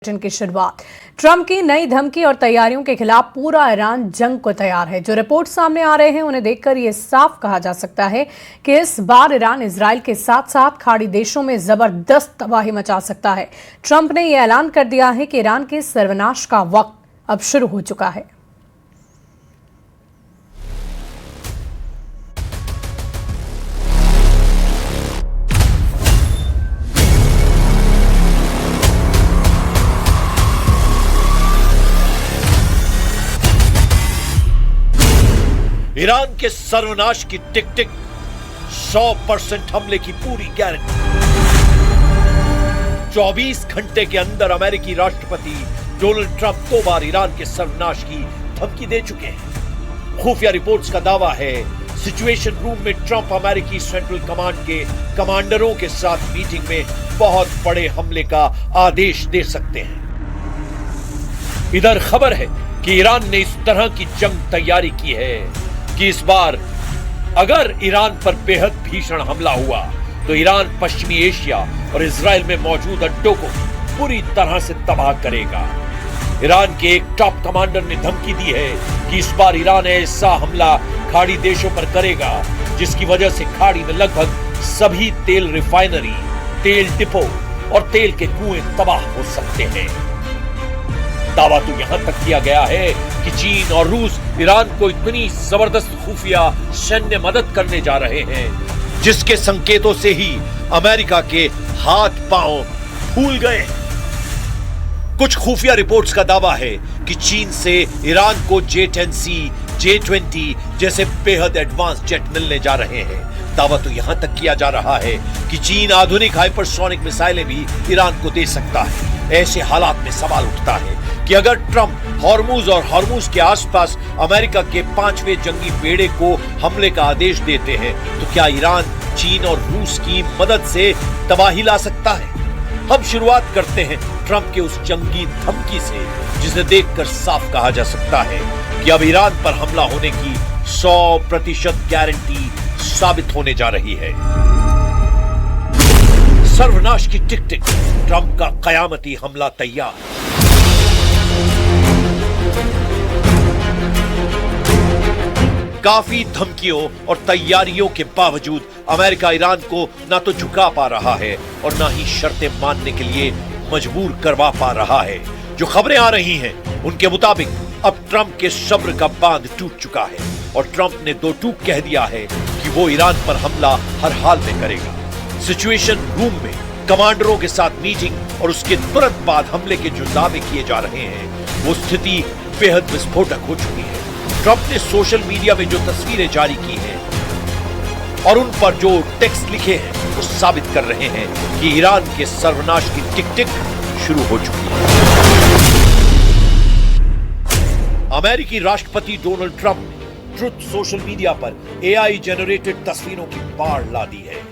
की शुरुआत। ट्रंप की नई धमकी और तैयारियों के खिलाफ पूरा ईरान जंग को तैयार है। जो रिपोर्ट सामने आ रहे हैं उन्हें देखकर यह साफ कहा जा सकता है कि इस बार ईरान इजराइल के साथ साथ खाड़ी देशों में जबरदस्त तबाही मचा सकता है। ट्रंप ने यह ऐलान कर दिया है कि ईरान के सर्वनाश का वक्त अब शुरू हो चुका है। ईरान के सर्वनाश की टिक टिक, 100% हमले की पूरी गारंटी। 24 घंटे के अंदर अमेरिकी राष्ट्रपति डोनाल्ड ट्रंप 2 बार ईरान के सर्वनाश की धमकी दे चुके हैं। खुफिया रिपोर्ट्स का दावा है सिचुएशन रूम में ट्रंप अमेरिकी सेंट्रल कमांड के कमांडरों के साथ मीटिंग में बहुत बड़े हमले का आदेश दे सकते हैं। इधर खबर है कि ईरान ने इस तरह की जंग तैयारी की है कि इस बार अगर ईरान पर बेहद भीषण हमला हुआ तो ईरान पश्चिमी एशिया और इजराइल में मौजूद अड्डों को पूरी तरह से तबाह करेगा। ईरान के एक टॉप कमांडर ने धमकी दी है कि इस बार ईरान ऐसा हमला खाड़ी देशों पर करेगा जिसकी वजह से खाड़ी में लगभग सभी तेल रिफाइनरी, तेल डिपो और तेल के कुएं तबाह हो सकते हैं। दावा तो यहां तक किया गया है कि चीन और रूस ईरान को इतनी जबरदस्त खुफिया सैन्य मदद करने जा रहे हैं जिसके संकेतों से ही अमेरिका के हाथ पांव फूल गए। कुछ खुफिया रिपोर्ट्स का दावा है कि चीन से ईरान को J-10C, J-20 जैसे बेहद एडवांस जेट मिलने जा रहे हैं। दावा तो यहां तक किया जा रहा है कि चीन आधुनिक हाइपरसोनिक मिसाइलें भी ईरान को दे सकता है। ऐसे हालात में सवाल उठता है कि अगर ट्रंप हॉर्मुज और हॉर्मुज के आसपास अमेरिका के 5वें जंगी बेड़े को हमले का आदेश देते हैं तो क्या ईरान चीन और रूस की मदद से तबाही ला सकता है? हम शुरुआत करते हैं ट्रंप के उस जंगी धमकी से जिसे देखकर साफ कहा जा सकता है कि अब ईरान पर हमला होने की 100% गारंटी साबित होने जा रही है। सर्वनाश की टिक टिक, ट्रंप का कयामती हमला तैयार। काफी धमकियों और तैयारियों के बावजूद अमेरिका ईरान को ना तो झुका पा रहा है और ना ही शर्तें मानने के लिए मजबूर करवा पा रहा है। जो खबरें आ रही हैं उनके मुताबिक अब ट्रंप के सब्र का बांध टूट चुका है और ट्रंप ने दो टूक कह दिया है कि वो ईरान पर हमला हर हाल में करेगा। सिचुएशन रूम में कमांडरों के साथ मीटिंग और उसके तुरंत बाद हमले के जो दावे किए जा रहे हैं वो स्थिति बेहद विस्फोटक हो चुकी है। ट्रंप ने सोशल मीडिया में जो तस्वीरें जारी की हैं और उन पर जो टेक्स्ट लिखे हैं वो साबित कर रहे हैं कि ईरान के सर्वनाश की टिक टिक शुरू हो चुकी है। अमेरिकी राष्ट्रपति डोनाल्ड ट्रंप ने ट्रुथ सोशल मीडिया पर AI जनरेटेड तस्वीरों की बाढ़ ला दी है।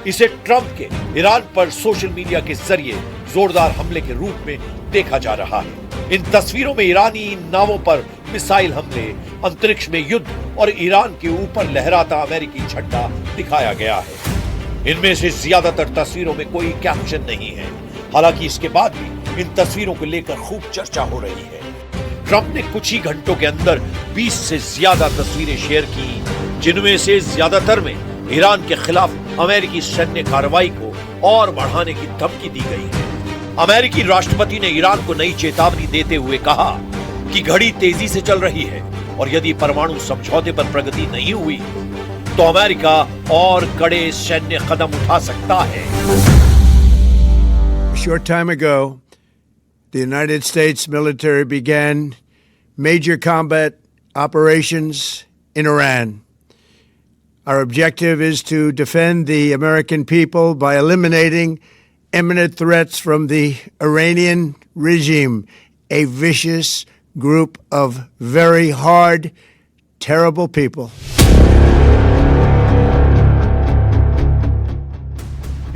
इसे ट्रंप के ईरान पर सोशल मीडिया के जरिए जोरदार हमले के रूप में देखा जा रहा है। इन तस्वीरों में ईरानी नावों पर मिसाइल हमले, अंतरिक्ष में युद्ध और ईरान के ऊपर लहराता अमेरिकी झंडा दिखाया गया है। इनमें से ज्यादातर तस्वीरों में कोई कैप्शन नहीं है। हालांकि इसके बाद भी इन तस्वीरों को लेकर खूब चर्चा हो रही है। ट्रंप ने कुछ ही घंटों के अंदर 20 से ज्यादा तस्वीरें शेयर की जिनमें से ज्यादातर में ईरान के खिलाफ अमेरिकी सैन्य कार्रवाई को और बढ़ाने की धमकी दी गई है। अमेरिकी राष्ट्रपति ने ईरान को नई चेतावनी देते हुए कहा कि घड़ी तेजी से चल रही है और यदि परमाणु समझौते पर प्रगति नहीं हुई तो अमेरिका और कड़े सैन्य कदम उठा सकता है। Short time ago, the United States military began major combat operations in Iran. Our objective is to defend the American people by eliminating imminent threats from the Iranian regime, a vicious group of very hard, terrible people.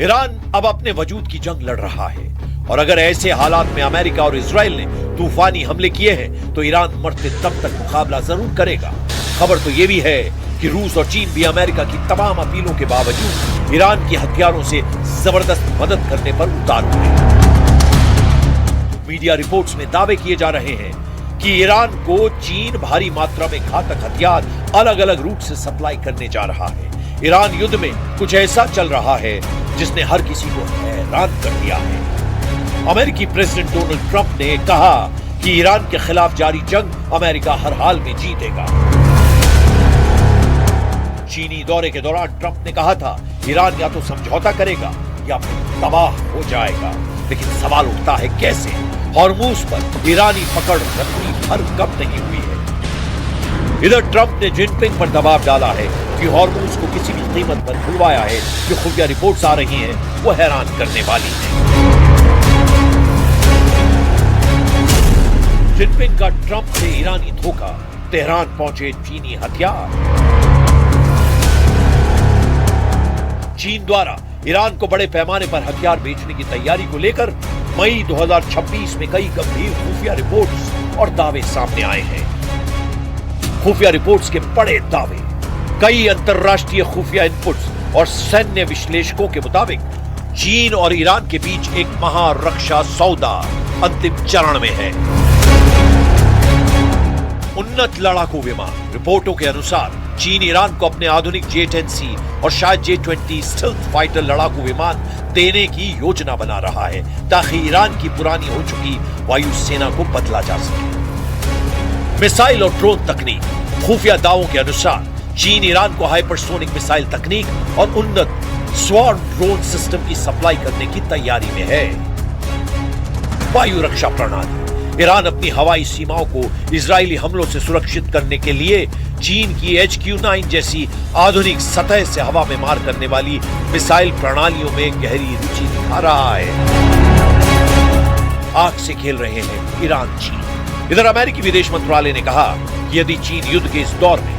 Iran अब अपने वजूद की जंग लड़ रहा है और अगर ऐसे हालात में अमेरिका और इजराइल ने तूफानी हमले किए हैं तो ईरान मरते दम तक मुकाबला जरूर करेगा। खबर तो यह भी है कि रूस और चीन भी अमेरिका की तमाम अपीलों के बावजूद ईरान के हथियारों से जबरदस्त मदद करने पर उतारू हैं। मीडिया रिपोर्ट्स में दावे किए जा रहे हैं कि ईरान को चीन भारी मात्रा में घातक हथियार अलग अलग रूट से सप्लाई करने जा रहा है। ईरान युद्ध में कुछ ऐसा चल रहा है जिसने हर किसी को हैरान कर दिया है। अमेरिकी प्रेसिडेंट डोनाल्ड ट्रंप ने कहा कि ईरान के खिलाफ जारी जंग अमेरिका हर हाल में जीतेगा। चीनी दौरे के दौरान ट्रंप ने कहा था ईरान या तो समझौता करेगा या तबाह हो जाएगा, लेकिन सवाल उठता है कैसे? हॉर्मूज पर ईरानी पकड़ रत्ती भर कम नहीं हुई है। इधर ट्रंप ने जिनपिंग पर दबाव डाला है कि हॉर्मूज को किसी भी कीमत पर खुलवाया है। जो खुफिया रिपोर्ट्स आ रही हैं वो हैरान करने वाली हैं। जिनपिंग का ट्रंप से ईरानी धोखा, तेहरान पहुंचे चीनी हथियार। चीन द्वारा ईरान को बड़े पैमाने पर हथियार बेचने की तैयारी को लेकर मई 2026 में कई गंभीर खुफिया रिपोर्ट्स और दावे सामने आए हैं। खुफिया रिपोर्ट्स के बड़े दावे, कई अंतरराष्ट्रीय खुफिया इनपुट्स और सैन्य विश्लेषकों के मुताबिक चीन और ईरान के बीच एक महारक्षा सौदा अंतिम चरण में है। उन्नत लड़ाकू विमान, रिपोर्टों के अनुसार चीन ईरान को अपने आधुनिक J-10C और शायद J-20 स्टिल्थ फाइटर लड़ाकू विमान देने की योजना बना रहा है ताकि ईरान की पुरानी हो चुकी वायुसेना को बदला जा सके। मिसाइल और ड्रोन तकनीक, खुफिया दावों के अनुसार चीन ईरान को हाइपरसोनिक मिसाइल तकनीक और उन्नत स्वार्म ड्रोन सिस्टम की सप्लाई करने की तैयारी में है। वायु रक्षा प्रणाली, ईरान अपनी हवाई सीमाओं को इजरायली हमलों से सुरक्षित करने के लिए चीन की HQ-9 जैसी आधुनिक सतह से हवा में मार करने वाली मिसाइल प्रणालियों में गहरी रुचि दिखा रहा है। आग से खेल रहे हैं ईरान चीन। इधर अमेरिकी विदेश मंत्रालय ने कहा कि यदि चीन युद्ध के इस दौर में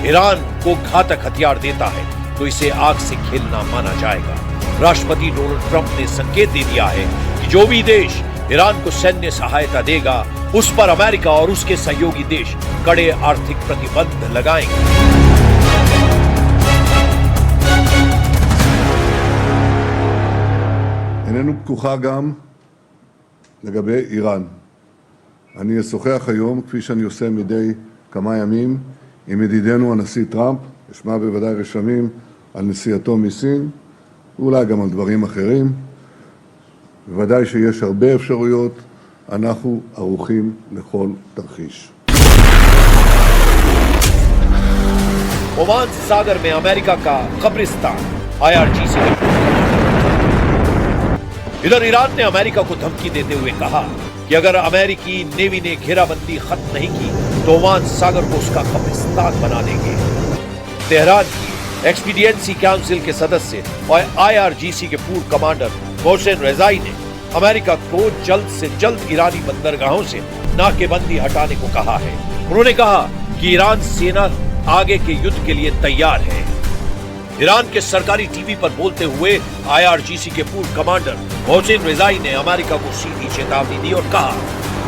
ईरान को घातक हथियार देता है तो इसे आग से खेलना माना जाएगा। राष्ट्रपति डोनाल्ड ट्रंप ने संकेत दे दिया है कि जो भी देश ईरान को सैन्य सहायता देगा उस पर अमेरिका और उसके सहयोगी देश कड़े आर्थिक प्रतिबंध लगाएंगे। איננו פתוחה גם לגבי איראן. אני אשוחח היום, כפי שאני עושה מדי כמה ימים, עם ידידנו הנשיא טראמפ, אשמע בוודאי רשמים על נסיעתו מסין, ואולי גם על דברים אחרים. בוודאי שיש הרבה אפשרויות, אנחנו ערוכים לכל תרחיש. ओमान सागर में अमेरिका का कब्रिस्तान, IRGC। इधर ईरान ने अमेरिका को धमकी देते हुए कहा कि अगर अमेरिकी नेवी ने घेराबंदी खत्म नहीं की तो ओमान सागर को उसका कब्रिस्तान बना देंगे। तेहरान की एक्सपीडिएंसी काउंसिल के सदस्य और IRGC के पूर्व कमांडर मोहसिन रेजाई ने अमेरिका को जल्द से जल्द ईरानी बंदरगाहों से नाकेबंदी हटाने को कहा है। उन्होंने कहा कि ईरान सेना आगे के युद्ध के लिए तैयार है। ईरान के सरकारी टीवी पर बोलते हुए IRGC के पूर्व कमांडर मोहसिन रेजाई ने अमेरिका को सीधी चेतावनी दी और कहा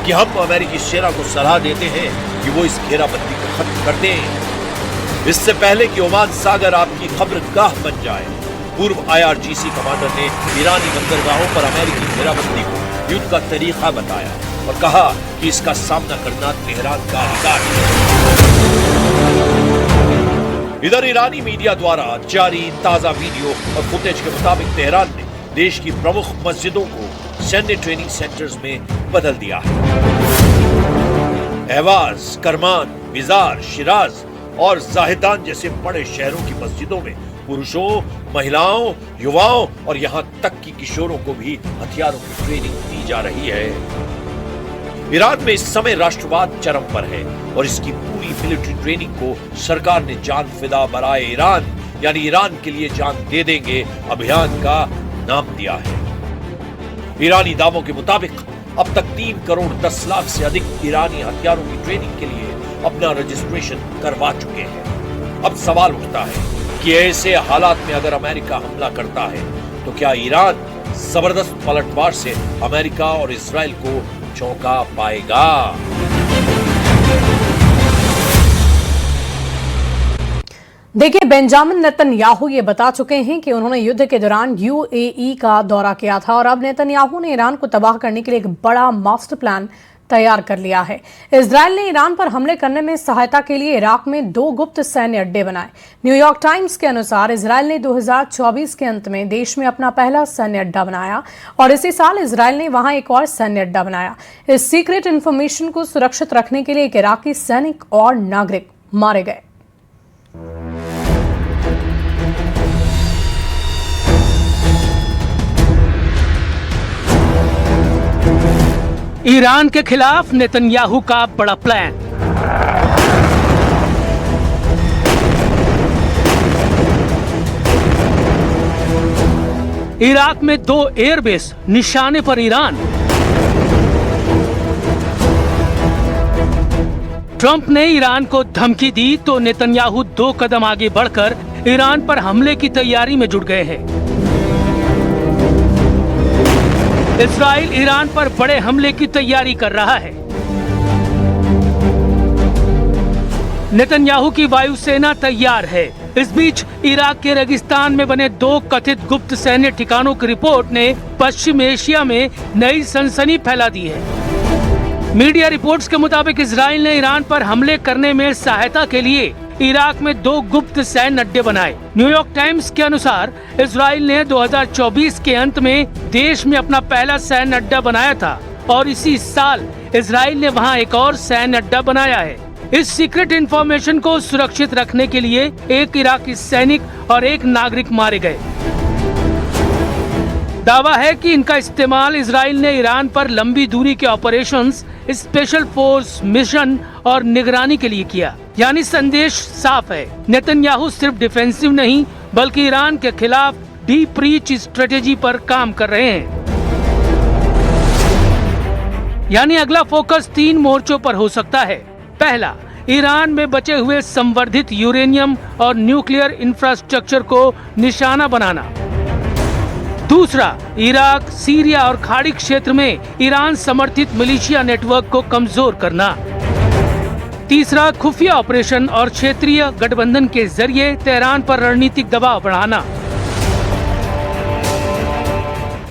कि हम अमेरिकी सेना को सलाह देते हैं कि वो इस घेराबंदी को खत्म कर दें, इससे पहले कि ओमान सागर आपकी खबरगाह बन जाए। पूर्व IRGC कमांडर ने ईरानी बंदरगाहों पर अमेरिकी घेराबंदी को युद्ध का तरीका बताया और कहा कि इसका सामना करना तेहरान का अधिकार है। इधर ईरानी मीडिया द्वारा जारी ताजा वीडियो और फुटेज के मुताबिक तेहरान ने देश की प्रमुख मस्जिदों को सैन्य ट्रेनिंग सेंटर्स में बदल दिया है। अहवाज, करमान, मिजार, शिराज और जाहिदान जैसे बड़े शहरों की मस्जिदों में पुरुषों, महिलाओं, युवाओं और यहां तक कि किशोरों को भी हथियारों की ट्रेनिंग दी जा रही है। ईरान में इस समय राष्ट्रवाद चरम पर है और इसकी पूरी मिलिट्री ट्रेनिंग को सरकार ने जान फिदा बराए ईरान यानी ईरान के लिए जान दे देंगे अभियान का नाम दिया है। ईरानी दावों के मुताबिक अब तक 3 करोड़ 10 लाख से अधिक ईरानी हथियारों की ट्रेनिंग के लिए अपना रजिस्ट्रेशन करवा चुके हैं। अब सवाल उठता है कि ऐसे हालात में अगर अमेरिका हमला करता है तो क्या ईरान जबरदस्त पलटवार से अमेरिका और इजराइल को चौंका पाएगा? देखिए, बेंजामिन नेतन्याहू ये बता चुके हैं कि उन्होंने युद्ध के दौरान यूएई का दौरा किया था और अब नेतन्याहू ने ईरान को तबाह करने के लिए एक बड़ा मास्टर प्लान तैयार कर लिया है। इजरायल ने ईरान पर हमले करने में सहायता के लिए इराक में 2 गुप्त सैन्य अड्डे बनाए। न्यूयॉर्क टाइम्स के अनुसार इजरायल ने 2024 के अंत में देश में अपना पहला सैन्य अड्डा बनाया और इसी साल इजरायल ने वहां एक और सैन्य अड्डा बनाया। इस सीक्रेट इंफॉर्मेशन को सुरक्षित रखने के लिए एक इराकी सैनिक और नागरिक मारे गए। ईरान के खिलाफ नेतन्याहू का बड़ा प्लान। इराक में 2 एयरबेस निशाने पर ईरान। ट्रंप ने ईरान को धमकी दी तो नेतन्याहू 2 कदम आगे बढ़कर ईरान पर हमले की तैयारी में जुट गए हैं। इस्राइल ईरान पर बड़े हमले की तैयारी कर रहा है। नेतन्याहू की वायुसेना तैयार है। इस बीच इराक के रेगिस्तान में बने 2 कथित गुप्त सैन्य ठिकानों की रिपोर्ट ने पश्चिम एशिया में नई सनसनी फैला दी है। मीडिया रिपोर्ट्स के मुताबिक इजराइल ने ईरान पर हमले करने में सहायता के लिए इराक में 2 गुप्त सैन्य अड्डे बनाए। न्यूयॉर्क टाइम्स के अनुसार इजराइल ने 2024 के अंत में देश में अपना पहला सैन्य अड्डा बनाया था और इसी साल इजराइल ने वहां एक और सैन्य अड्डा बनाया है। इस सीक्रेट इंफॉर्मेशन को सुरक्षित रखने के लिए एक इराकी सैनिक और एक नागरिक मारे गए। दावा है कि इनका इस्तेमाल इजराइल ने ईरान पर लंबी दूरी के ऑपरेशंस, स्पेशल फोर्स मिशन और निगरानी के लिए किया। यानी संदेश साफ है, नेतन्याहू सिर्फ डिफेंसिव नहीं बल्कि ईरान के खिलाफ डीप रीच स्ट्रेटेजी पर काम कर रहे हैं। यानी अगला फोकस 3 मोर्चों पर हो सकता है। पहला, ईरान में बचे हुए संवर्धित यूरेनियम और न्यूक्लियर इंफ्रास्ट्रक्चर को निशाना बनाना। दूसरा, इराक, सीरिया और खाड़ी क्षेत्र में ईरान समर्थित मिलिशिया नेटवर्क को कमजोर करना। तीसरा, खुफिया ऑपरेशन और क्षेत्रीय गठबंधन के जरिए तेहरान पर रणनीतिक दबाव बढ़ाना।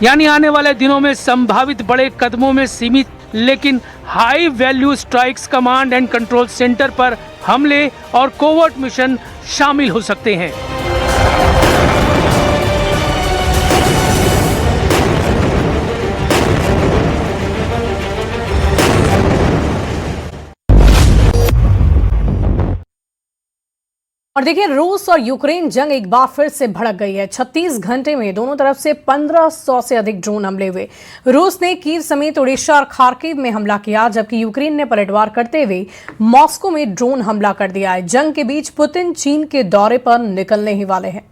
यानी आने वाले दिनों में संभावित बड़े कदमों में सीमित लेकिन high value strikes command and control centre पर हमले और कोवर्ट मिशन शामिल हो सकते हैं। और देखिए, रूस और यूक्रेन जंग एक बार फिर से भड़क गई है। 36 घंटे में दोनों तरफ से 1500 से अधिक ड्रोन हमले हुए। रूस ने कीव समेत उड़ीसा और खार्किव में हमला किया, जबकि यूक्रेन ने पलटवार करते हुए मॉस्को में ड्रोन हमला कर दिया है। जंग के बीच पुतिन चीन के दौरे पर निकलने ही वाले हैं।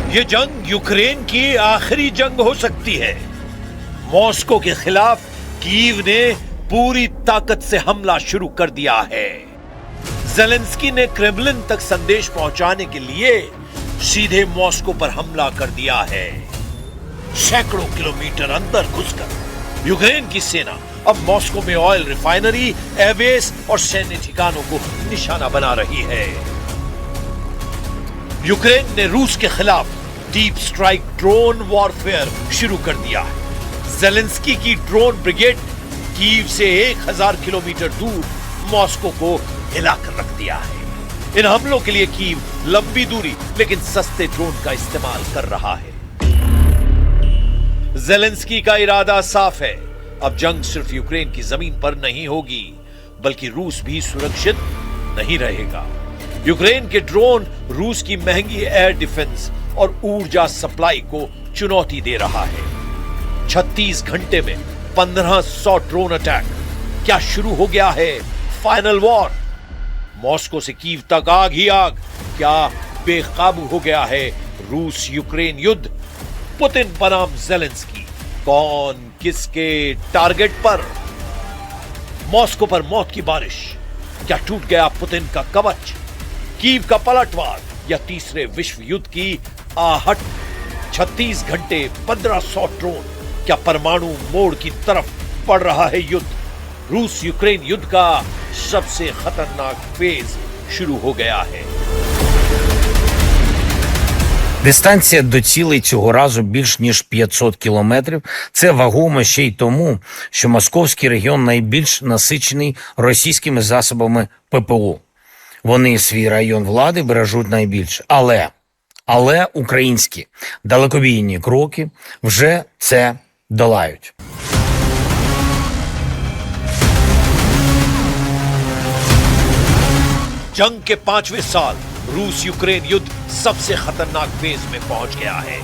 ये जंग यूक्रेन की आखिरी जंग हो सकती है। मॉस्को के खिलाफ कीव ने पूरी ताकत से हमला शुरू कर दिया है। ज़ेलेंस्की ने क्रेमलिन तक संदेश पहुंचाने के लिए सीधे मॉस्को पर हमला कर दिया है। सैकड़ों किलोमीटर अंदर घुसकर यूक्रेन की सेना अब मॉस्को में ऑयल रिफाइनरी, एयरबेस और सैन्य ठिकानों को निशाना बना रही है। यूक्रेन ने रूस के खिलाफ डीप स्ट्राइक ड्रोन वॉरफेयर शुरू कर दिया है। ज़ेलेंस्की की ड्रोन ब्रिगेड कीव से 1000 किलोमीटर दूर मॉस्को को हिलाकर रख दिया है। इन हमलों के लिए कीव लंबी दूरी लेकिन सस्ते ड्रोन का इस्तेमाल कर रहा है। ज़ेलेंस्की का इरादा साफ है, अब जंग सिर्फ यूक्रेन की जमीन पर नहीं होगी बल्कि रूस भी सुरक्षित नहीं रहेगा। यूक्रेन के ड्रोन रूस की महंगी एयर डिफेंस और ऊर्जा सप्लाई को चुनौती दे रहा है। 36 घंटे में 1500 ड्रोन अटैक। क्या शुरू हो गया है फाइनल वॉर? मॉस्को से कीव तक आग ही आग। क्या बेकाबू हो गया है रूस यूक्रेन युद्ध? पुतिन बनाम ज़ेलेंस्की, कौन किसके टारगेट पर? मॉस्को पर मौत की बारिश। क्या टूट गया पुतिन का कवच? कीव का पलटवार या तीसरे विश्व युद्ध की आहट? 36 घंटे 1500 ड्रोन। क्या परमाणु मोड़ की तरफ बढ़ रहा है युद्ध? रूस यूक्रेन युद्ध का सबसे खतरनाक फेज शुरू हो गया है। Дистанція до цілей цього разу більш ніж 500 кілометрів. Це вагомо ще й тому, що московський регіон найбільш насичений російськими засобами ППО. Вони свій район влади бережуть найбільше. Але українські далекобійні кроки вже це долають. जंग के 5वें साल रूस यूक्रेन युद्ध सबसे खतरनाक फेज में पहुंच गया है।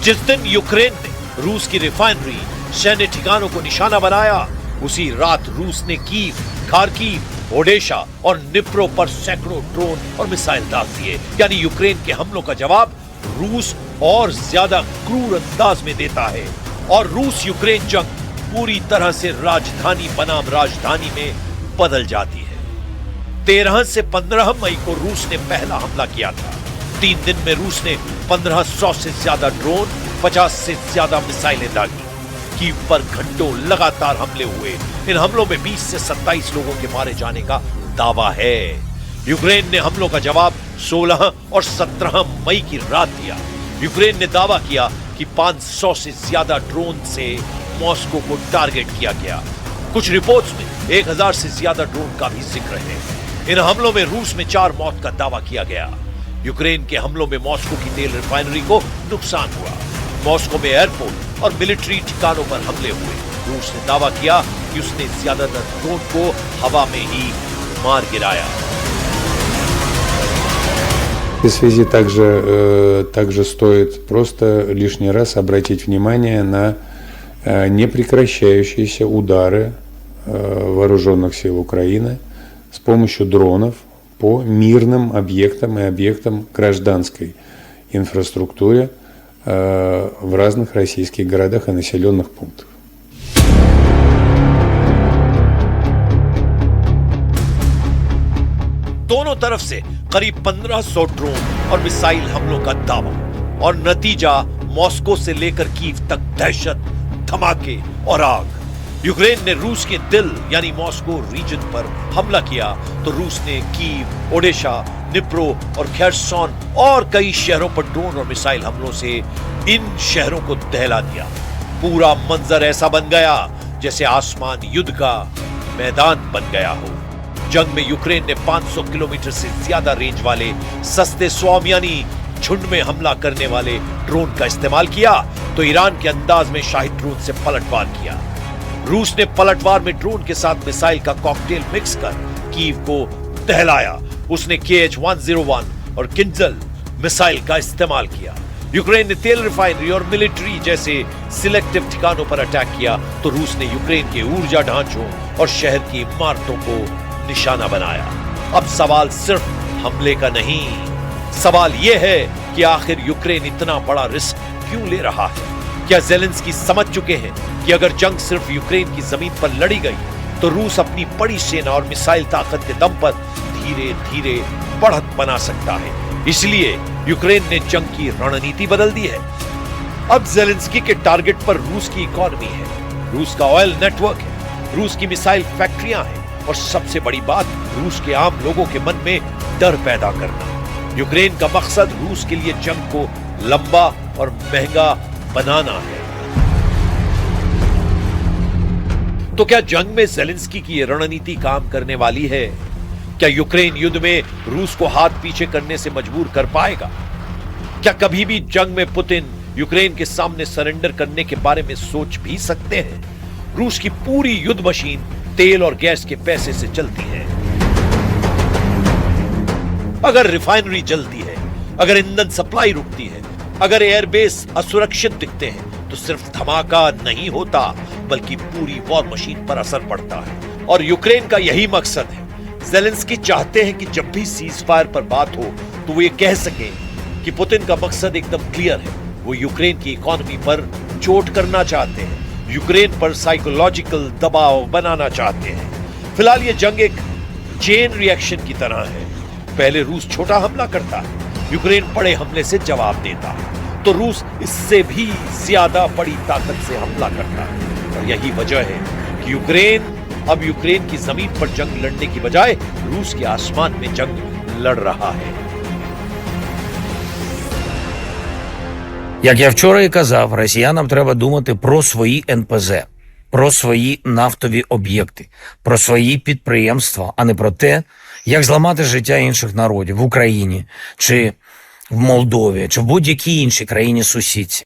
जिस दिन यूक्रेन ने रूस की रिफाइनरी, सैन्य ठिकानों को निशाना बनाया, उसी रात रूस ने कीव, खार्किव, ओडेशा और निप्रो पर सैकड़ों ड्रोन और मिसाइल दाग दिए। यानी यूक्रेन के हमलों का जवाब रूस और ज्यादा क्रूर अंदाज में देता है। और रूस यूक्रेन जंग पूरी तरह से राजधानी बनाम राजधानी में बदल जाती है। 13 से 15 मई को रूस ने पहला हमला किया था। 3 दिन में रूस ने 1500 से ज्यादा ड्रोन, 50 से ज्यादा मिसाइलें दागी। कीव पर घंटों लगातार हमले हुए। इन हमलों में 20 से 27 लोगों के मारे जाने का दावा है। यूक्रेन ने हमलों का जवाब 16 और 17 मई की रात दिया। यूक्रेन ने दावा किया कि 500 से ज्यादा ड्रोन से मॉस्को को टारगेट किया गया। कुछ रिपोर्ट्स में 1000 से ज्यादा ड्रोन का भी जिक्र है। इन हमलों में रूस में 4 मौत का दावा किया गया। यूक्रेन के हमलों में मॉस्को की तेल रिफाइनरी को नुकसान हुआ। मॉस्को में एयरपोर्ट और मिलिट्री ठिकानों पर हमले हुए। रूस ने दावा किया कि उसने ज्यादातर ड्रोन को हवा में ही मार गिराया। В связи также стоит просто лишний раз обратить внимание на непрекращающиеся удары вооруженных сил Украины с помощью дронов по мирным объектам и объектам гражданской инфраструктуре в разных российских городах и населенных пунктах. दोनों तरफ से करीब 1500 ड्रोन और मिसाइल हमलों का दावा और नतीजा मॉस्को से लेकर कीव तक दहशत, धमाके और आग। यूक्रेन ने रूस के दिल यानी मॉस्को रीजन पर हमला किया तो रूस ने कीव, ओडेशा, निप्रो और खेर्सोन और कई शहरों पर ड्रोन और मिसाइल हमलों से इन शहरों को दहला दिया। पूरा मंजर ऐसा बन गया जैसे आसमान युद्ध का मैदान बन गया हो। जंग में यूक्रेन ने 500 किलोमीटर से ज्यादा रेंज वाले सस्ते स्वॉर्म यानी झुंड में हमला करने वाले ड्रोन का इस्तेमाल किया तो ईरान के अंदाज में शाहिद ड्रोन से पलटवार किया। रूस ने पलटवार में ड्रोन के साथ मिसाइल का कॉकटेल मिक्स कर कीव को दहलाया। उसने KH-101 और किंजल मिसाइल का इस्तेमाल किया। यूक्रेन ने तेल रिफाइनरी और मिलिट्री जैसे सिलेक्टिव ठिकानों पर अटैक किया तो रूस ने यूक्रेन के ऊर्जा ढांचों और शहर की इमारतों को निशाना बनाया। अब सवाल सिर्फ हमले का नहीं, सवाल यह है कि आखिर यूक्रेन इतना बड़ा रिस्क क्यों ले रहा है? क्या ज़ेलेंस्की समझ चुके हैं कि अगर जंग सिर्फ यूक्रेन की जमीन पर लड़ी गई तो रूस अपनी बड़ी सेना और मिसाइल ताकत के दम पर धीरे धीरे बढ़त बना सकता है? इसलिए यूक्रेन ने जंग की रणनीति बदल दी है। अब ज़ेलेंस्की के टारगेट पर रूस की इकोनॉमी है, रूस का ऑयल नेटवर्क है, रूस की मिसाइल फैक्ट्रियां हैं और सबसे बड़ी बात रूस के आम लोगों के मन में डर पैदा करना। यूक्रेन का मकसद रूस के लिए जंग को लंबा और महंगा बनाना है। तो क्या जंग में ज़ेलेंस्की की ये रणनीति काम करने वाली है? क्या यूक्रेन युद्ध में रूस को हाथ पीछे करने से मजबूर कर पाएगा? क्या कभी भी जंग में पुतिन यूक्रेन के सामने सरेंडर करने के बारे में सोच भी सकते हैं? रूस की पूरी युद्ध मशीन तेल और गैस के पैसे से चलती है। अगर रिफाइनरी जलती है, अगर ईंधन सप्लाई रुकती है, अगर एयरबेस असुरक्षित दिखते हैं तो सिर्फ धमाका नहीं होता बल्कि पूरी वॉर मशीन पर असर पड़ता है। और यूक्रेन का यही मकसद है। ज़ेलेंस्की चाहते हैं कि जब भी सीज फायर पर बात हो तो वो ये कह सके कि पुतिन का मकसद एकदम क्लियर है, वो यूक्रेन की इकोनॉमी पर चोट करना चाहते हैं, यूक्रेन पर साइकोलॉजिकल दबाव बनाना चाहते हैं। फिलहाल ये जंग एक चेन रिएक्शन की तरह है। पहले रूस छोटा हमला करता है, यूक्रेन बड़े हमले से जवाब देता है, तो रूस इससे भी ज्यादा बड़ी ताकत से हमला करता है। और यही वजह है कि यूक्रेन की जमीन पर जंग लड़ने की बजाय रूस के आसमान में जंग लड़ रहा है। Як я вчора і казав, росіянам треба думати про свої НПЗ, про свої нафтові об'єкти, про свої підприємства, а не про те, як зламати життя інших народів в Україні, чи в Молдові, чи в будь-якій іншій країні-сусідці.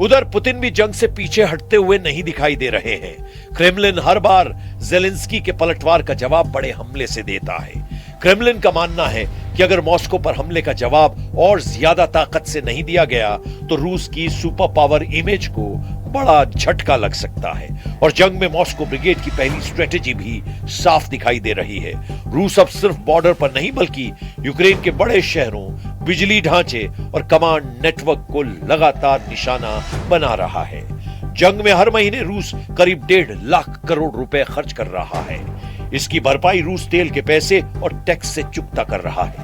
उधर पुतिन भी जंग से पीछे हटते हुए नहीं दिखाई दे रहे हैं। क्रेमलिन हर बार जेलेंस्की के पलटवार का जवाब बड़े हमले से देता है। क्रेमलिन का मानना है कि अगर मॉस्को पर हमले का जवाब और ज्यादा ताकत से नहीं दिया गया तो रूस की सुपर पावर इमेज को बड़ा झटका लग सकता है। और जंग में मॉस्को ब्रिगेड की पहली स्ट्रेटेजी भी साफ दिखाई दे रही है। रूस अब सिर्फ बॉर्डर पर नहीं बल्कि यूक्रेन के बड़े शहरों, बिजली ढांचे और कमांड नेटवर्क को लगातार निशाना बना रहा है। जंग में हर महीने रूस करीब 1.5 लाख करोड़ रुपए खर्च कर रहा है। इसकी भरपाई रूस तेल के पैसे और टैक्स से चुकता कर रहा है।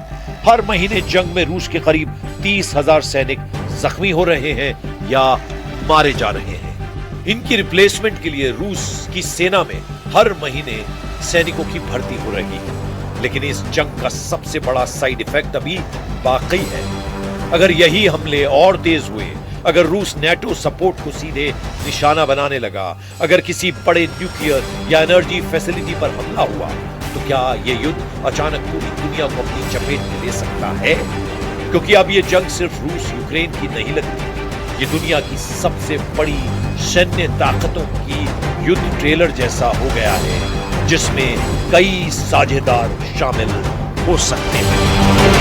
हर महीने जंग में रूस के करीब 30,000 सैनिक जख्मी हो रहे हैं या मारे जा रहे हैं। इनकी रिप्लेसमेंट के लिए रूस की सेना में हर महीने सैनिकों की भर्ती हो रही है। लेकिन इस जंग का सबसे बड़ा साइड इफेक्ट अभी बाकी है। अगर यही हमले और तेज हुए, अगर रूस नेटो सपोर्ट को सीधे निशाना बनाने लगा, अगर किसी बड़े न्यूक्लियर या एनर्जी फैसिलिटी पर हमला हुआ, तो क्या यह युद्ध अचानक पूरी दुनिया को अपनी चपेट में ले सकता है? क्योंकि अब यह जंग सिर्फ रूस यूक्रेन की नहीं लगती, ये दुनिया की सबसे बड़ी सैन्य ताकतों की युद्ध ट्रेलर जैसा हो गया है, जिसमें कई साझेदार शामिल हो सकते हैं।